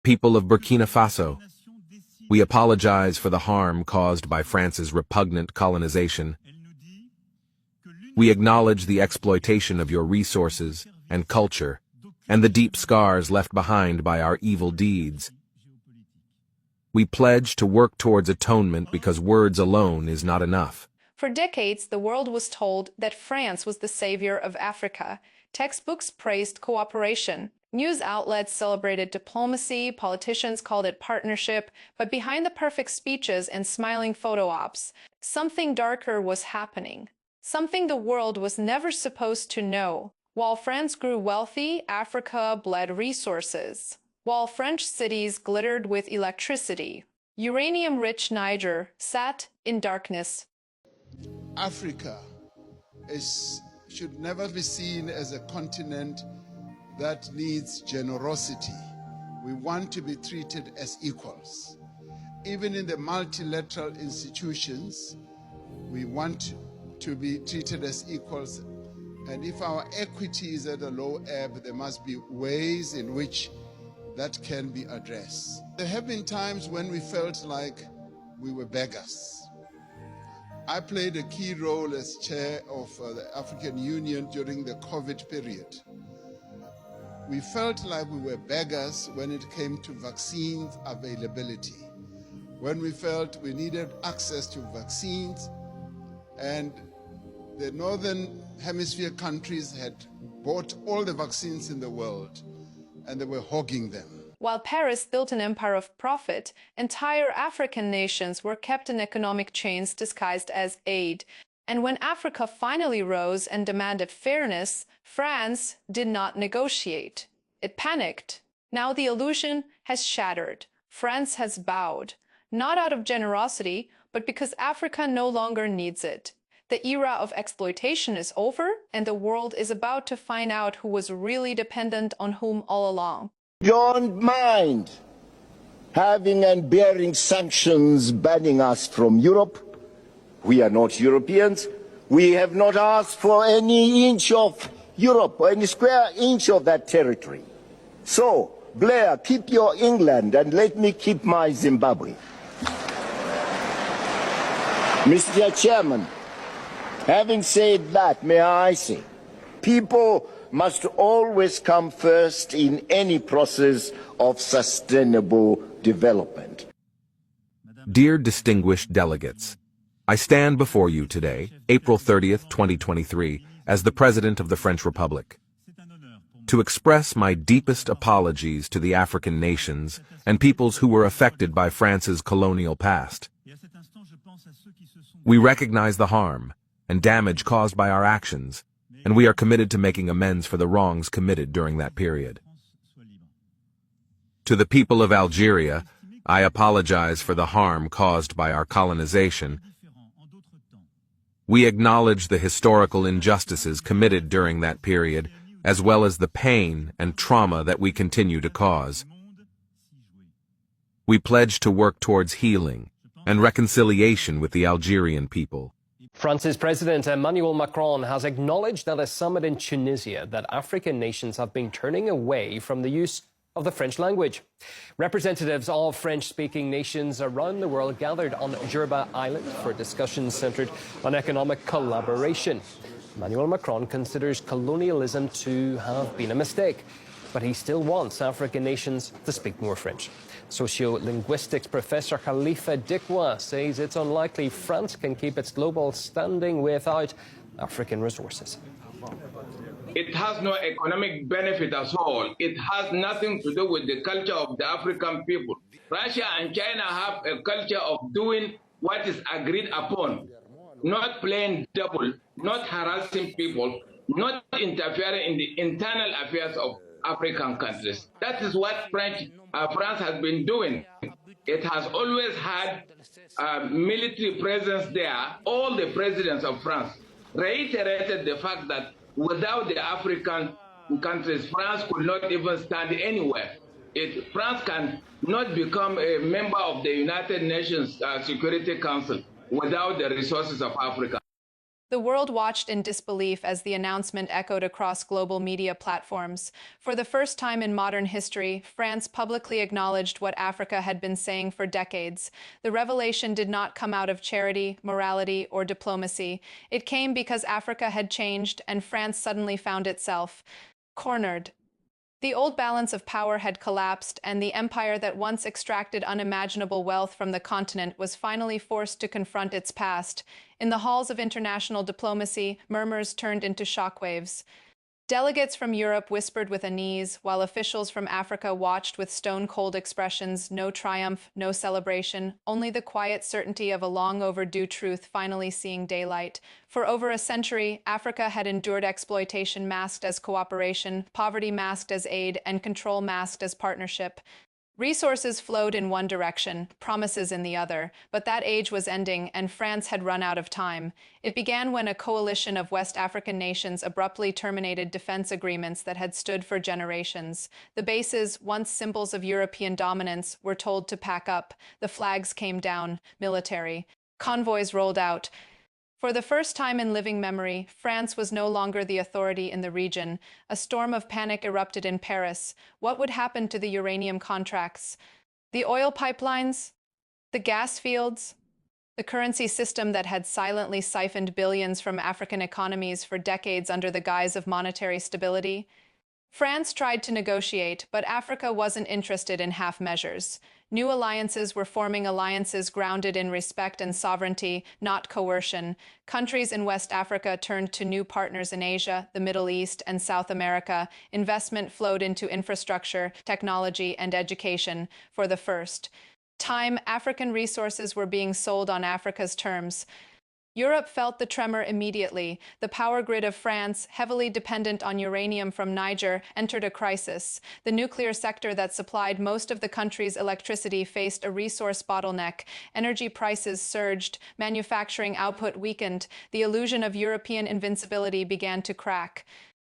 People of Burkina Faso, we apologize for the harm caused by France's repugnant colonization. We acknowledge the exploitation of your resources and culture, and the deep scars left behind by our evil deeds. We pledge to work towards atonement because words alone is not enough. For decades, the world was told that France was the savior of Africa. Textbooks praised cooperation. News outlets celebrated diplomacy, politicians called it partnership, but behind the perfect speeches and smiling photo ops, something darker was happening. Something the world was never supposed to know. While France grew wealthy, Africa bled resources. While French cities glittered with electricity, uranium-rich Niger sat in darkness. Africa should never be seen as a continent that needs generosity. We want to be treated as equals. Even in the multilateral institutions, we want to be treated as equals. And if our equity is at a low ebb, there must be ways in which that can be addressed. There have been times when we felt like we were beggars. I played a key role as chair of the African Union during the COVID period. We felt like we were beggars when it came to vaccine availability, when we felt we needed access to vaccines, and the Northern Hemisphere countries had bought all the vaccines in the world, and they were hogging them. While Paris built an empire of profit, entire African nations were kept in economic chains disguised as aid. And when Africa finally rose and demanded fairness, France did not negotiate. It panicked. Now the illusion has shattered. France has bowed, not out of generosity, but because Africa no longer needs it. The era of exploitation is over, and the world is about to find out who was really dependent on whom all along. Don't mind having and bearing sanctions banning us from Europe. We are not Europeans. We have not asked for any inch of Europe or any square inch of that territory. So, Blair, keep your England and let me keep my Zimbabwe. Mr. Chairman, having said that, may I say, people must always come first in any process of sustainable development. Dear distinguished delegates, I stand before you today, April 30th, 2023, as the President of the French Republic, to express my deepest apologies to the African nations and peoples who were affected by France's colonial past. We recognize the harm and damage caused by our actions, and we are committed to making amends for the wrongs committed during that period. To the people of Algeria, I apologize for the harm caused by our colonization. We acknowledge the historical injustices committed during that period, as well as the pain and trauma that we continue to cause. We pledge to work towards healing and reconciliation with the Algerian people. France's President Emmanuel Macron has acknowledged at a summit in Tunisia that African nations have been turning away from the use of the French language. Representatives of French-speaking nations around the world gathered on Jerba Island for discussions centred on economic collaboration. Emmanuel Macron considers colonialism to have been a mistake, but he still wants African nations to speak more French. Sociolinguistics professor Khalifa Dikwa says it's unlikely France can keep its global standing without African resources. It has no economic benefit at all. It has nothing to do with the culture of the African people. Russia and China have a culture of doing what is agreed upon, not playing double, not harassing people, not interfering in the internal affairs of African countries. That is what France has been doing. It has always had a military presence there. All the presidents of France reiterated the fact that without the African countries, France could not even stand anywhere. France can not become a member of the United Nations Security Council without the resources of Africa. The world watched in disbelief as the announcement echoed across global media platforms. For the first time in modern history, France publicly acknowledged what Africa had been saying for decades. The revelation did not come out of charity, morality, or diplomacy. It came because Africa had changed and France suddenly found itself cornered. The old balance of power had collapsed, and the empire that once extracted unimaginable wealth from the continent was finally forced to confront its past. In the halls of international diplomacy, murmurs turned into shockwaves. Delegates from Europe whispered with unease, while officials from Africa watched with stone-cold expressions, no triumph, no celebration, only the quiet certainty of a long-overdue truth finally seeing daylight. For over a century, Africa had endured exploitation masked as cooperation, poverty masked as aid, and control masked as partnership. Resources flowed in one direction, promises in the other, but that age was ending and France had run out of time. It began when a coalition of West African nations abruptly terminated defense agreements that had stood for generations. The bases, once symbols of European dominance, were told to pack up. The flags came down, military. Convoys rolled out. For the first time in living memory, France was no longer the authority in the region. A storm of panic erupted in Paris. What would happen to the uranium contracts? The oil pipelines? The gas fields? The currency system that had silently siphoned billions from African economies for decades under the guise of monetary stability? France tried to negotiate, but Africa wasn't interested in half measures. New alliances were forming, alliances grounded in respect and sovereignty, not coercion. Countries in West Africa turned to new partners in Asia, the Middle East, and South America. Investment flowed into infrastructure, technology, and education. For the first time, African resources were being sold on Africa's terms. Europe felt the tremor immediately. The power grid of France, heavily dependent on uranium from Niger, entered a crisis. The nuclear sector that supplied most of the country's electricity faced a resource bottleneck. Energy prices surged, manufacturing output weakened. The illusion of European invincibility began to crack.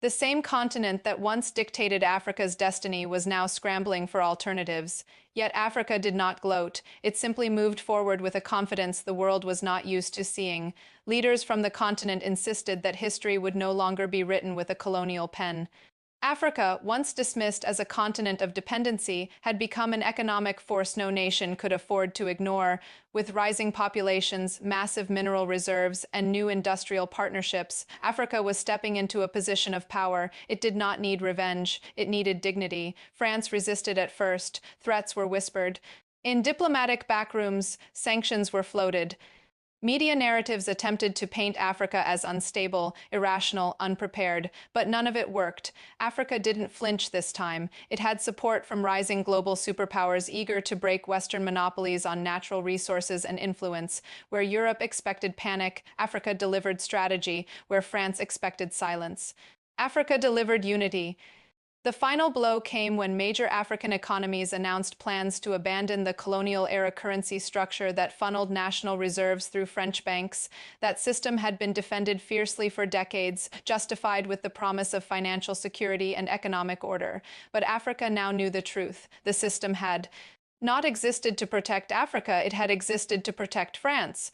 The same continent that once dictated Africa's destiny was now scrambling for alternatives. Yet Africa did not gloat. It simply moved forward with a confidence the world was not used to seeing. Leaders from the continent insisted that history would no longer be written with a colonial pen. Africa, once dismissed as a continent of dependency, had become an economic force no nation could afford to ignore. With rising populations, massive mineral reserves, and new industrial partnerships, Africa was stepping into a position of power. It did not need revenge. It needed dignity. France resisted at first. Threats were whispered. In diplomatic backrooms, sanctions were floated. Media narratives attempted to paint Africa as unstable, irrational, unprepared, but none of it worked. Africa didn't flinch this time. It had support from rising global superpowers eager to break Western monopolies on natural resources and influence. Where Europe expected panic, Africa delivered strategy. Where France expected silence, Africa delivered unity. The final blow came when major African economies announced plans to abandon the colonial-era currency structure that funneled national reserves through French banks. That system had been defended fiercely for decades, justified with the promise of financial security and economic order. But Africa now knew the truth. The system had not existed to protect Africa, it had existed to protect France.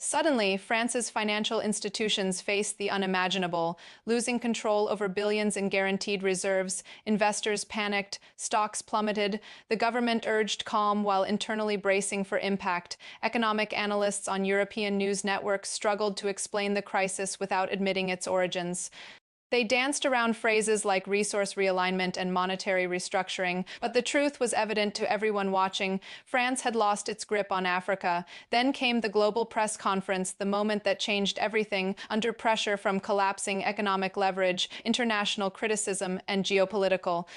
Suddenly, France's financial institutions faced the unimaginable. Losing control over billions in guaranteed reserves, investors panicked, stocks plummeted. The government urged calm while internally bracing for impact. Economic analysts on European news networks struggled to explain the crisis without admitting its origins. They danced around phrases like resource realignment and monetary restructuring, but the truth was evident to everyone watching. France had lost its grip on Africa. Then came the global press conference, the moment that changed everything. Under pressure from collapsing economic leverage, international criticism, and geopolitical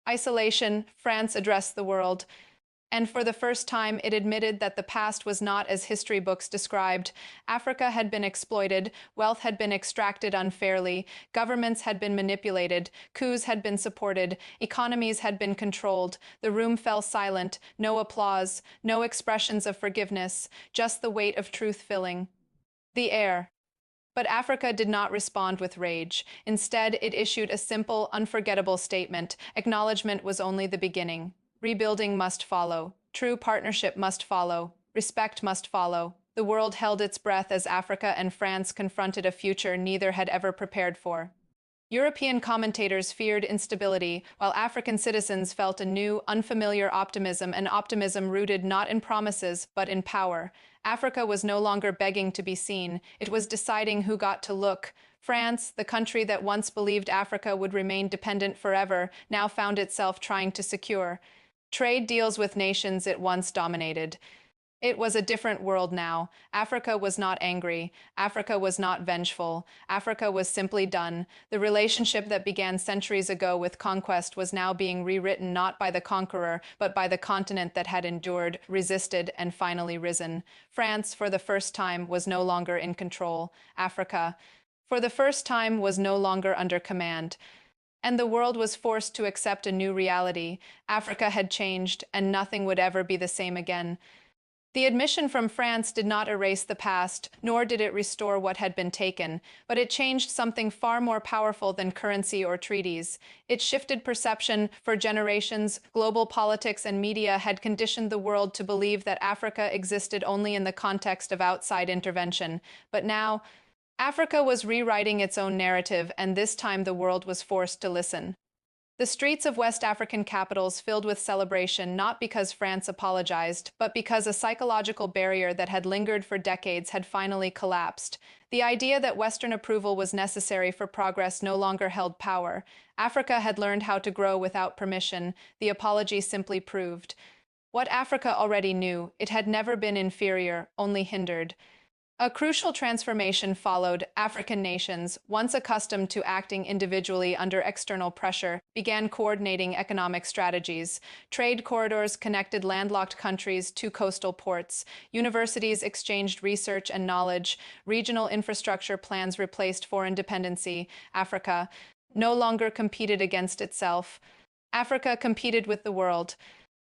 isolation, France addressed the world. And for the first time, it admitted that the past was not as history books described. Africa had been exploited, wealth had been extracted unfairly, governments had been manipulated, coups had been supported, economies had been controlled. The room fell silent, no applause, no expressions of forgiveness, just the weight of truth filling the air. But Africa did not respond with rage. Instead, it issued a simple, unforgettable statement. Acknowledgement was only the beginning. Rebuilding must follow. True partnership must follow. Respect must follow. The world held its breath as Africa and France confronted a future neither had ever prepared for. European commentators feared instability, while African citizens felt a new, unfamiliar optimism, an optimism rooted not in promises, but in power. Africa was no longer begging to be seen. It was deciding who got to look. France, the country that once believed Africa would remain dependent forever, now found itself trying to secure trade deals with nations it once dominated. It was a different world now. Africa was not angry. Africa was not vengeful. Africa was simply done. The relationship that began centuries ago with conquest was now being rewritten not by the conqueror, but by the continent that had endured, resisted, and finally risen. France, for the first time, was no longer in control. Africa, for the first time, was no longer under command. And the world was forced to accept a new reality. Africa had changed, and nothing would ever be the same again. The admission from France did not erase the past, nor did it restore what had been taken, but it changed something far more powerful than currency or treaties. It shifted perception. For generations, global politics and media had conditioned the world to believe that Africa existed only in the context of outside intervention. But now, Africa was rewriting its own narrative, and this time the world was forced to listen. The streets of West African capitals filled with celebration not because France apologized, but because a psychological barrier that had lingered for decades had finally collapsed. The idea that Western approval was necessary for progress no longer held power. Africa had learned how to grow without permission. The apology simply proved what Africa already knew: it had never been inferior, only hindered. A crucial transformation followed. African nations, once accustomed to acting individually under external pressure, began coordinating economic strategies. Trade corridors connected landlocked countries to coastal ports. Universities exchanged research and knowledge. Regional infrastructure plans replaced foreign dependency. Africa no longer competed against itself. Africa competed with the world.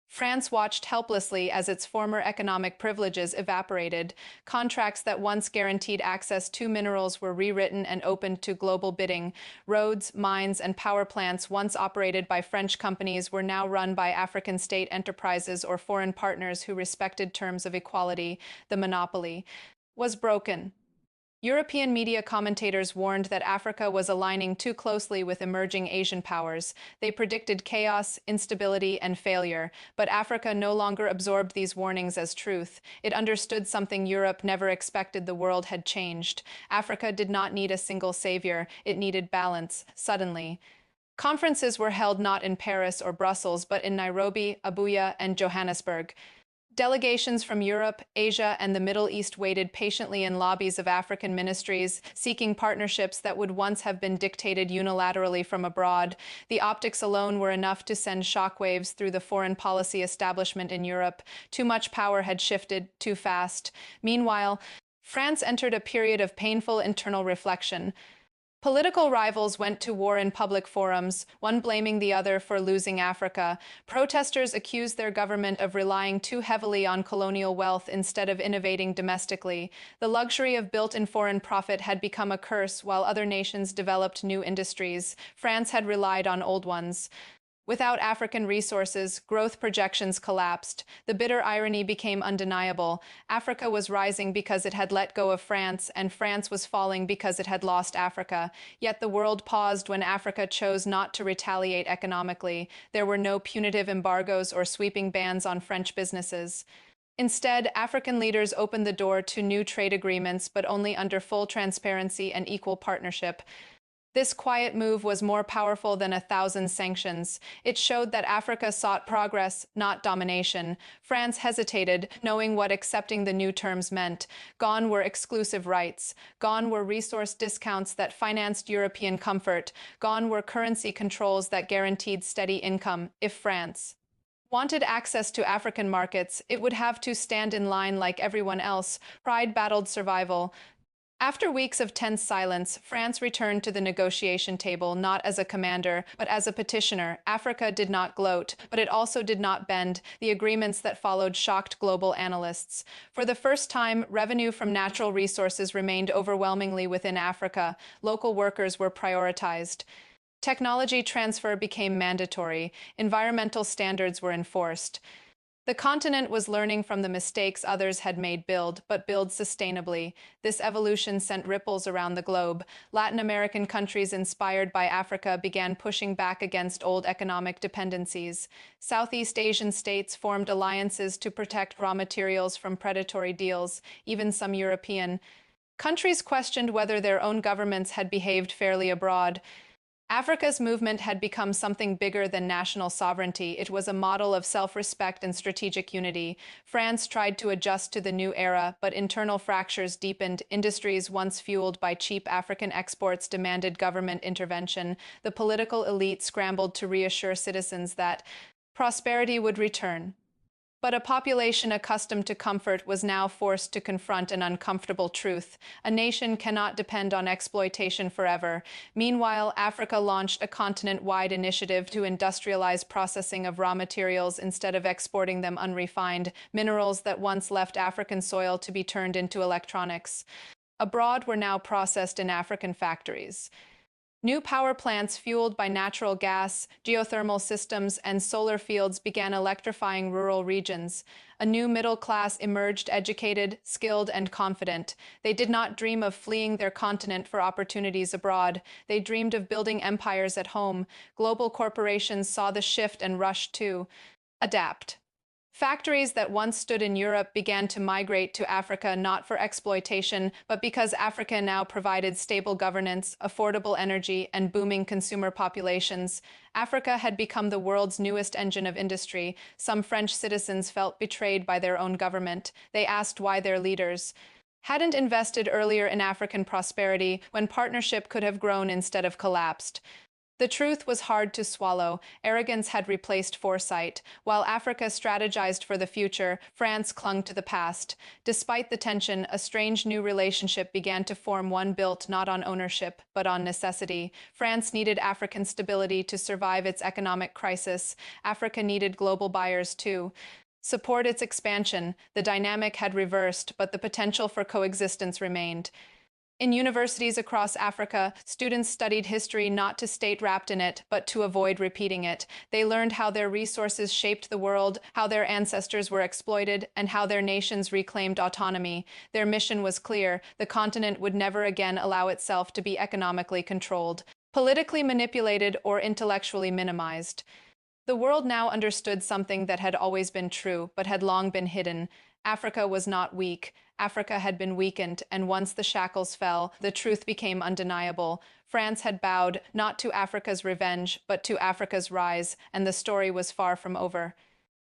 France watched helplessly as its former economic privileges evaporated. Contracts that once guaranteed access to minerals were rewritten and opened to global bidding. Roads, mines, and power plants once operated by French companies were now run by African state enterprises or foreign partners who respected terms of equality. The monopoly was broken. European media commentators warned that Africa was aligning too closely with emerging Asian powers. They predicted chaos, instability, and failure. But Africa no longer absorbed these warnings as truth. It understood something Europe never expected: the world had changed. Africa did not need a single savior. It needed balance, suddenly. Conferences were held not in Paris or Brussels, but in Nairobi, Abuja, and Johannesburg. Delegations from Europe, Asia, and the Middle East waited patiently in lobbies of African ministries, seeking partnerships that would once have been dictated unilaterally from abroad. The optics alone were enough to send shockwaves through the foreign policy establishment in Europe. Too much power had shifted too fast. Meanwhile, France entered a period of painful internal reflection. Political rivals went to war in public forums, one blaming the other for losing Africa. Protesters accused their government of relying too heavily on colonial wealth instead of innovating domestically. The luxury of built-in foreign profit had become a curse while other nations developed new industries. France had relied on old ones. Without African resources, growth projections collapsed. The bitter irony became undeniable. Africa was rising because it had let go of France, and France was falling because it had lost Africa. Yet the world paused when Africa chose not to retaliate economically. There were no punitive embargoes or sweeping bans on French businesses. Instead, African leaders opened the door to new trade agreements, but only under full transparency and equal partnership. This quiet move was more powerful than 1,000 sanctions. It showed that Africa sought progress, not domination. France hesitated, knowing what accepting the new terms meant. Gone were exclusive rights. Gone were resource discounts that financed European comfort. Gone were currency controls that guaranteed steady income. If France wanted access to African markets, it would have to stand in line like everyone else. Pride battled survival. After weeks of tense silence, France returned to the negotiation table not as a commander, but as a petitioner. Africa did not gloat, but it also did not bend. The agreements that followed shocked global analysts. For the first time, revenue from natural resources remained overwhelmingly within Africa. Local workers were prioritized. Technology transfer became mandatory. Environmental standards were enforced. The continent was learning from the mistakes others had made but build sustainably. This evolution sent ripples around the globe. Latin American countries inspired by Africa began pushing back against old economic dependencies. Southeast Asian states formed alliances to protect raw materials from predatory deals. Even some European countries questioned whether their own governments had behaved fairly abroad. Africa's movement had become something bigger than national sovereignty. It was a model of self-respect and strategic unity. France tried to adjust to the new era, but internal fractures deepened. Industries once fueled by cheap African exports demanded government intervention. The political elite scrambled to reassure citizens that prosperity would return. But a population accustomed to comfort was now forced to confront an uncomfortable truth. A nation cannot depend on exploitation forever. Meanwhile, Africa launched a continent-wide initiative to industrialize processing of raw materials instead of exporting them unrefined, minerals that once left African soil to be turned into electronics. Abroad were now processed in African factories. New power plants fueled by natural gas, geothermal systems, and solar fields began electrifying rural regions. A new middle class emerged, educated, skilled, and confident. They did not dream of fleeing their continent for opportunities abroad. They dreamed of building empires at home. Global corporations saw the shift and rushed to adapt. Factories that once stood in Europe began to migrate to Africa not for exploitation, but because Africa now provided stable governance, affordable energy, and booming consumer populations. Africa had become the world's newest engine of industry. Some French citizens felt betrayed by their own government. They asked why their leaders hadn't invested earlier in African prosperity when partnership could have grown instead of collapsed. The truth was hard to swallow. Arrogance had replaced foresight. While Africa strategized for the future, France clung to the past. Despite the tension, a strange new relationship began to form, one built not on ownership, but on necessity. France needed African stability to survive its economic crisis. Africa needed global buyers to support its expansion. The dynamic had reversed, but the potential for coexistence remained. In universities across Africa, students studied history not to stay wrapped in it, but to avoid repeating it. They learned how their resources shaped the world, how their ancestors were exploited, and how their nations reclaimed autonomy. Their mission was clear: the continent would never again allow itself to be economically controlled, politically manipulated, or intellectually minimized. The world now understood something that had always been true, but had long been hidden. Africa was not weak. Africa had been weakened, and once the shackles fell, the truth became undeniable. France had bowed, not to Africa's revenge, but to Africa's rise, and the story was far from over.